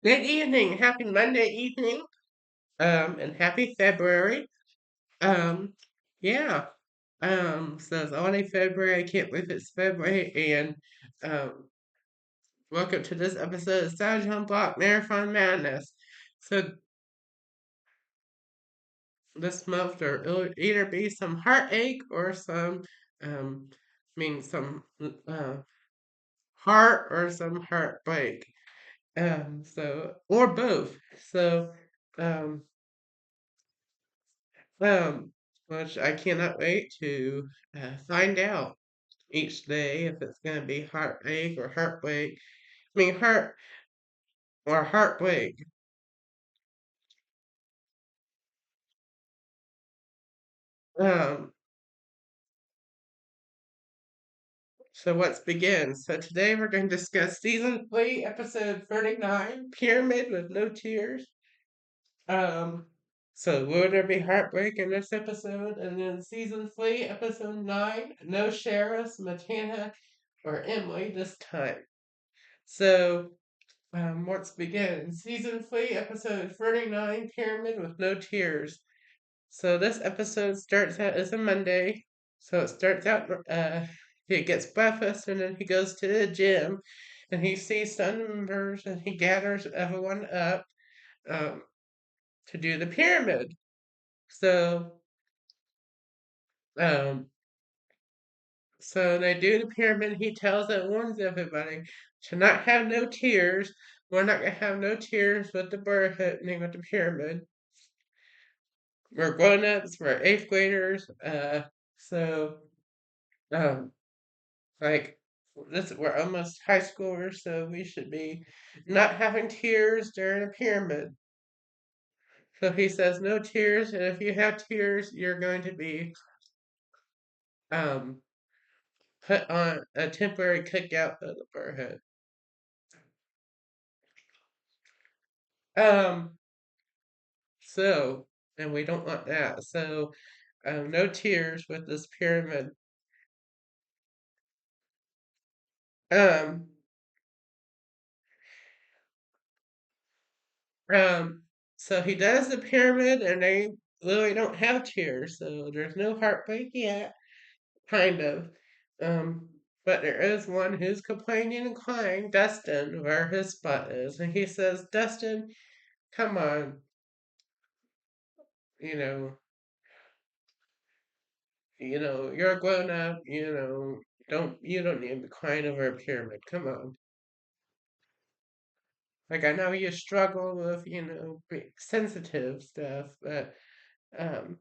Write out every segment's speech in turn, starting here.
Good evening. Happy Monday evening. And happy February. Um, yeah. So it's already February. I can't believe it's February. And um, welcome to this episode of Side Jump Block Marathon Madness. So this month there'll either be some heartache or some heart or some heartbreak. Or both. So, um, Um, which I cannot wait to find out each day if it's going to be heartache or heartbreak. I mean, heart or heartbreak. Um, so let's begin. So today we're going to discuss season 3, episode 39, Pyramid with No Tears. Um, so will there be heartbreak in this episode? And then season 3, episode 9, No Sheriffs, Montana, or Emily this time. So let's begin. Season 3, episode 39, Pyramid with No Tears. So this episode starts out as a Monday. So it starts out, he gets breakfast and then he goes to the gym and he sees some members and he gathers everyone up um, to do the pyramid. So, um, so they do the pyramid. He tells and warns everybody to not have no tears. We're not gonna have no tears with the Brotherhood name of the pyramid. We're grown-ups, we're eighth graders, so um like we're almost high schoolers, so we should be not having tears during a pyramid. So he says no tears, and if you have tears, you're going to be um put on a temporary cookout of the Brotherhood. Um so and we don't want that. So no tears with this pyramid. Um Um, so he does the pyramid, and they literally don't have tears, so there's no heartbreak yet, kind of. Um, but there is one who's complaining and crying, Dustin, where his spot is, and he says, "Dustin, come on, you know, you're a grown up, you don't need to be crying over a pyramid. Come on." Like I know you struggle with, being sensitive stuff, um,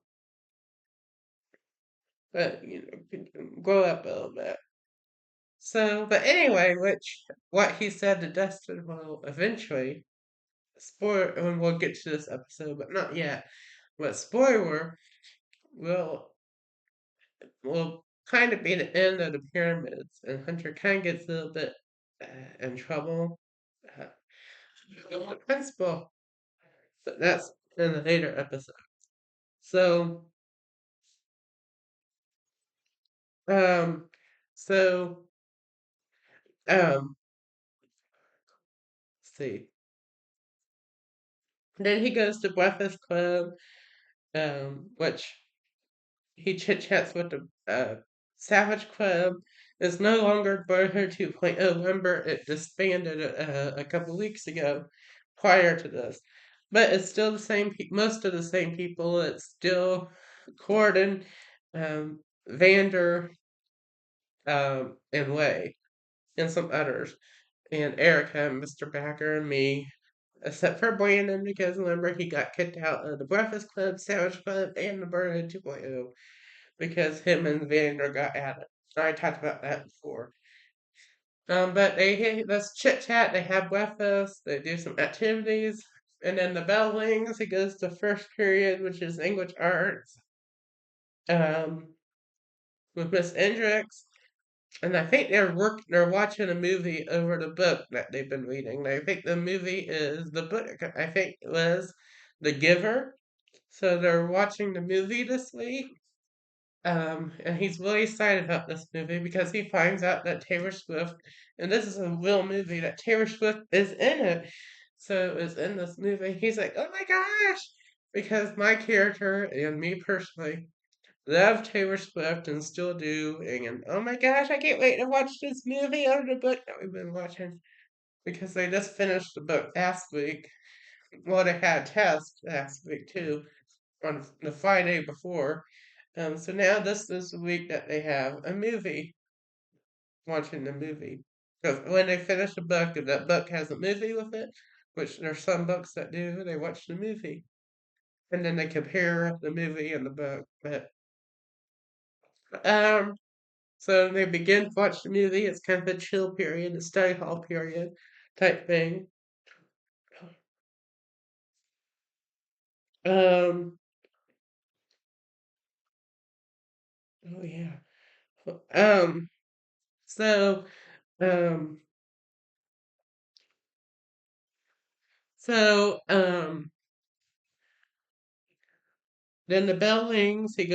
grow up a little bit. So, but anyway, what he said to Dustin will eventually spoil, and we'll get to this episode, but not yet. But spoiler will will kind of be the end of the pyramids, and Hunter kind of gets a little bit in trouble uh, with the principal. But that's in the later episode. So, um, so um, let's see. Then he goes to Breakfast Club, which he chit chats with the Savage Club. Is no longer Brotherhood 2.0. Remember, it disbanded a couple weeks ago prior to this. But it's still the same, most of the same people. It's still Corden, Vander, and Way, and some others, and Erica, and Mr. Backer, and me. Except for Brandon, because remember, he got kicked out of the Breakfast Club, Savage Club, and the Brotherhood 2.0 because him and Vander got at it. I talked about that before. But let's chit chat. They have breakfast. They do some activities, and then the bell rings. It goes to first period, which is English arts, um, with Miss Hendricks. And I think they're watching a movie over the book that they've been reading. I think the movie is the book. I think it was The Giver. So they're watching the movie this week. And he's really excited about this movie because he finds out that Taylor Swift, and this is a real movie, that Taylor Swift is in it. So it's in this movie. He's like, oh my gosh! Because my character and me personally love Taylor Swift and still do. And oh my gosh, I can't wait to watch this movie or the book that we've been watching. Because they just finished the book last week. Well, they had a test last week too, on the Friday before. So now this is the week that they have a movie, watching the movie. Because when they finish the book, if that book has a movie with it, which there's some books that do, they watch the movie. And then they compare the movie and the book. But um so they begin to watch the movie, it's kind of a chill period, a study hall period type thing. Um oh yeah. Um so um so then the bell rings, then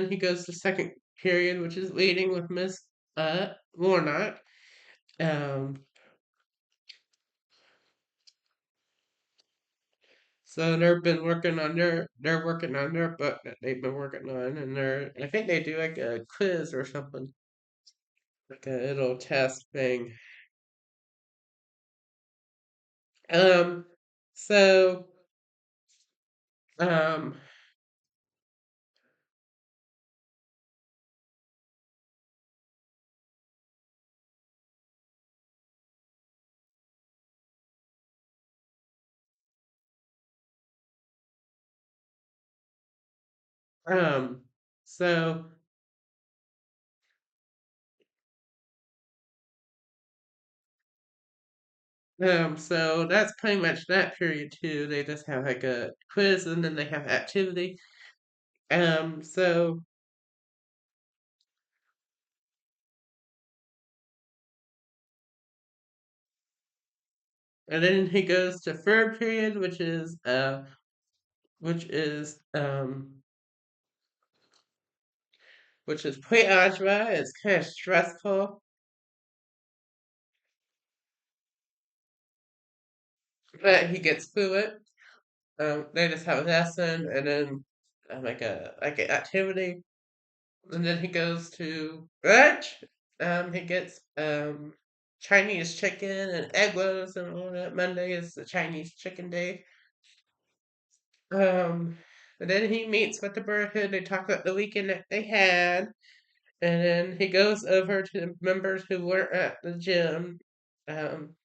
he goes to second period, which is reading with Miss Warnock. Um, so they're working on their book that they've been working on, and I think they do like a quiz or something, like a little test thing. Um, so um, um, so so that's pretty much that period too. They just have like a quiz and then they have activity. So and then he goes to third period, which is um which is pre-algebra. It's kind of stressful, but he gets through it. They just have a lesson and then like an activity, and then he goes to lunch. He gets Chinese chicken and egg rolls and all that. Monday is the Chinese chicken day. Um, and then he meets with the Brotherhood. They talk about the weekend that they had. And then he goes over to the members who weren't at the gym. Um,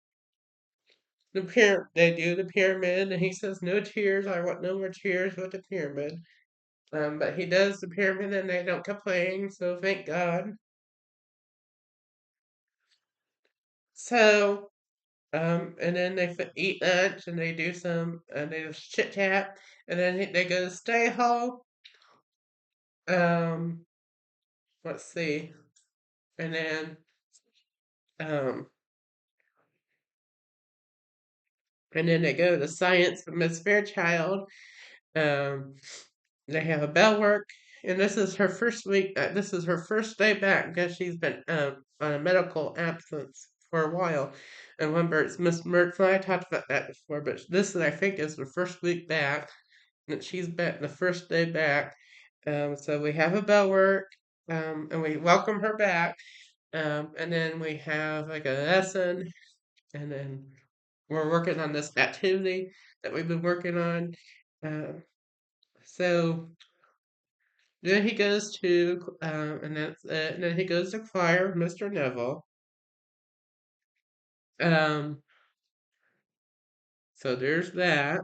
they do the pyramid, and he says, "No tears. I want no more tears with the pyramid." But he does the pyramid, and they don't complain. So thank God. So, and then eat lunch, and they do and they just chit chat, and then they go to stay hall. Um, let's see, and then um, they go to science with Miss Fairchild. Um, they have a bell work, and this is her first week. This is her first day back because she's been on a medical absence for a while. And remember, it's Miss Mertz. I talked about that before, but this I think is the first week back. That she's back the first day back. So we have a bell work, and we welcome her back. And then we have like a lesson, and then we're working on this activity that we've been working on. Um, so then he goes to, and then he goes to choir with Mr. Neville. Um, so there's that.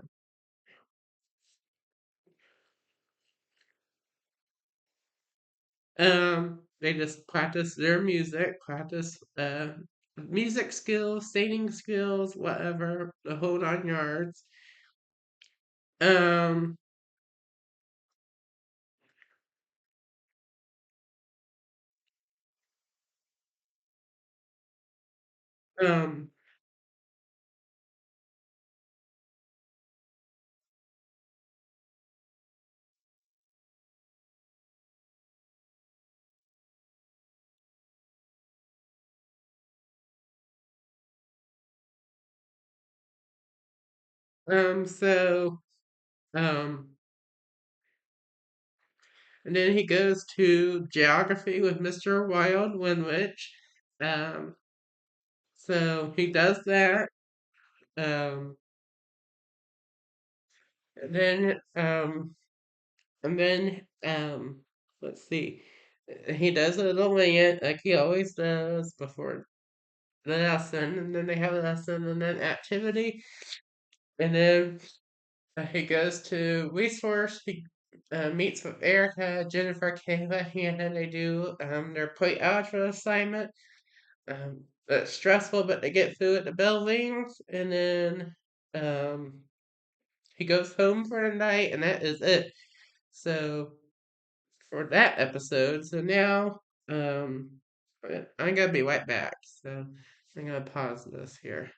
They just practice their music skills, singing skills, whatever, the whole 9 yards. Um, um, So, um, and then he goes to geography with Mr. Wild Winwich. Um, so he does that. Um, and then, um, and then, let's see. He does a little rant like he always does before the lesson, and then they have a lesson, and then activity, and then he goes to resource. He meets with Erica, Jennifer, Kayla, and then they do their pre-algebra assignment. It's stressful, but they get through it the buildings, and then um, he goes home for the night, and that is it. So for that episode, so now I'm gonna be right back. So I'm gonna pause this here.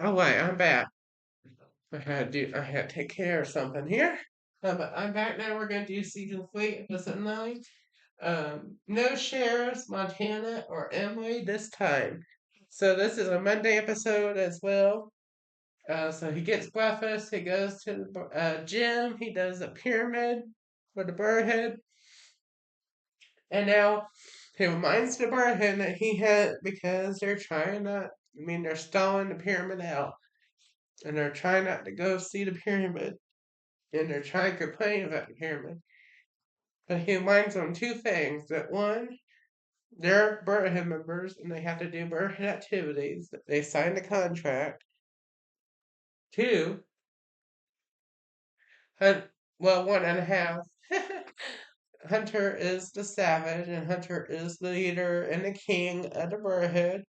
All right, I'm back. I had to take care of something here. But I'm back now. We're gonna do season 3, episode 9. No sheriffs, Montana, or Emily this time. So this is a Monday episode as well. So he gets breakfast. He goes to the gym. He does a pyramid for the Brotherhood, and now he reminds the Brotherhood that he had because they're trying not. I mean, they're stalling the pyramid out, and they're trying not to go see the pyramid, and they're trying to complain about the pyramid. But he reminds them two things: that one, they're Brotherhood members, and they have to do Brotherhood activities. They signed a contract. Two, well, one and a half. Hunter is the savage, and Hunter is the leader and the king of the Brotherhood.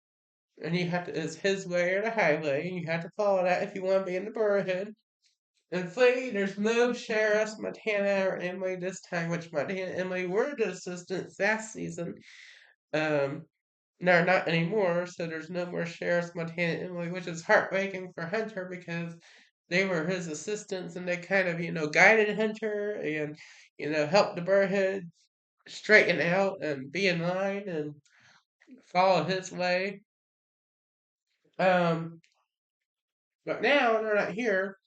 And you have to, it's his way or the highway, and you have to follow that if you want to be in the Brotherhood. And three, there's no sheriffs, Montana or Emily this time, which Montana and Emily were the assistants last season. Um, no, not anymore, so there's no more sheriffs, Montana and Emily, which is heartbreaking for Hunter because they were his assistants and they kind of, guided Hunter and, helped the Brotherhood straighten out and be in line and follow his way. Um, but now they're not here.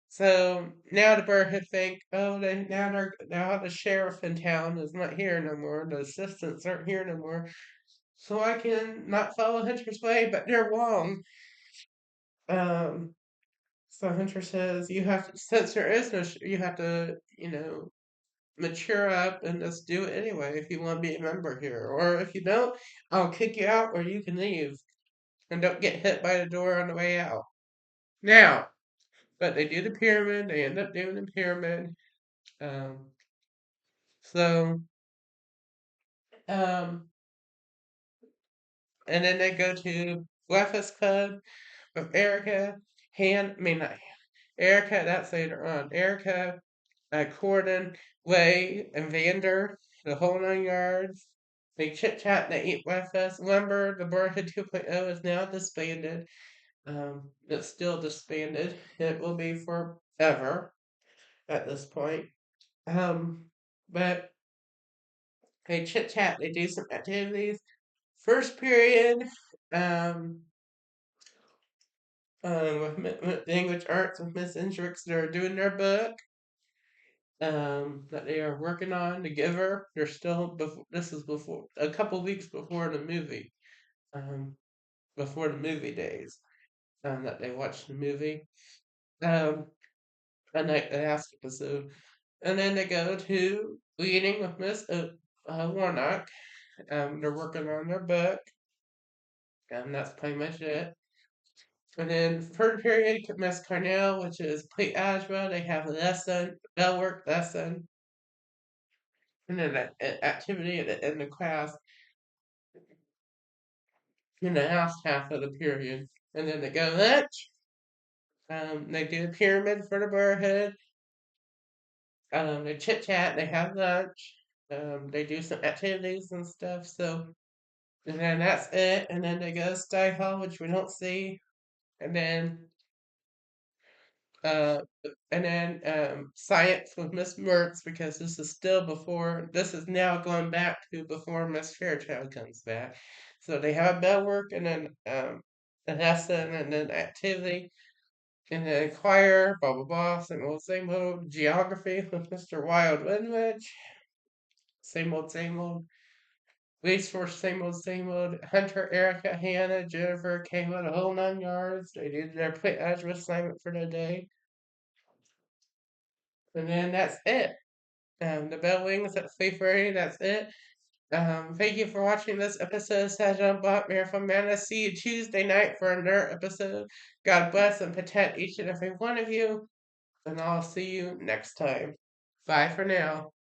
So now the Brotherhood think, oh, now the sheriff in town is not here no more. The assistants aren't here no more. So I can not follow Hunter's way, but they're wrong. Um, so Hunter says you have to, since there is no, you have to, mature up and just do it anyway if you want to be a member here. Or if you don't, I'll kick you out or you can leave and don't get hit by the door on the way out. Now, but they do the pyramid. They end up doing the pyramid. Um, so, um, and then they go to Breakfast Club with Erica. I mean, not Erica, that's later on. Erica, Corden, Way, and Vander, the whole 9 yards. They chit chat, they eat breakfast. Remember, the Brotherhood 2.0 is now disbanded. It's still disbanded. It will be forever at this point. Um, but they chit chat, they do some activities. First period, um, with language arts with Miss Indrix, they're doing their book. That they are working on to give her. They're still before. This is before a couple weeks before the movie. Um, before the movie days. That they watched the movie. Um, and they ask episode, and then they go to reading with Miss Warnock. They're working on their book. That's pretty much it. And then third period, Miss Carnell, which is pre-algebra. They have a lesson, bell work lesson, and then an activity at the end of class in the last half of the period. And then they go lunch. They do a pyramid for the Brotherhood. They chit chat. They have lunch. They do some activities and stuff. So, and then that's it. And then they go to Study Hall, which we don't see. And then, uh, science with Miss Mertz because this is still before. This is now going back to before Miss Fairchild comes back. So they have bell work and then a lesson and then activity. And then choir, blah blah blah, same old. Geography with Mr. Wild Winwich, same old, same old. Police Force, same old. Hunter, Erica, Hannah, Jennifer, Kayla, the whole 9 yards. They did their play agile assignment for the day. And then that's it. The bell rings at 3:30, that's it. Thank you for watching this episode of Sajam Black Marathon Mana. See you Tuesday night for another episode. God bless and protect each and every one of you. And I'll see you next time. Bye for now.